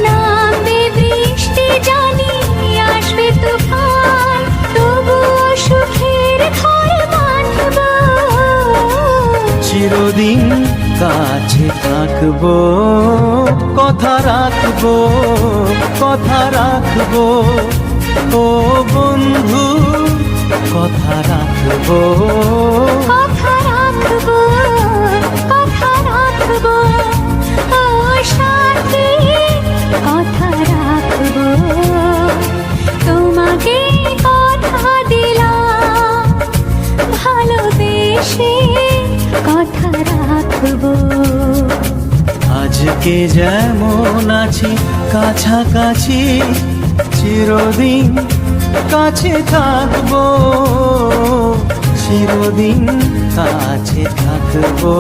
নামবে বৃষ্টি জানি আসবে তুফান, তবুও সুখের ঘর বাঁধব। চিরদিন কাছে থাকবো, কথা রাখবো, কথা রাখবো, ও বন্ধু কথা রাখবো, কথা রাখবো, কথা রাখবো, ও সাথী কথা রাখবো। তোমাকে কথা দিলাম, ভালোবেসে কথা রাখবো। আজকে যেমন আছি কাছাকাছি, চিরদিন কাছে থাকবো, চিরদিন কাছে থাকবো।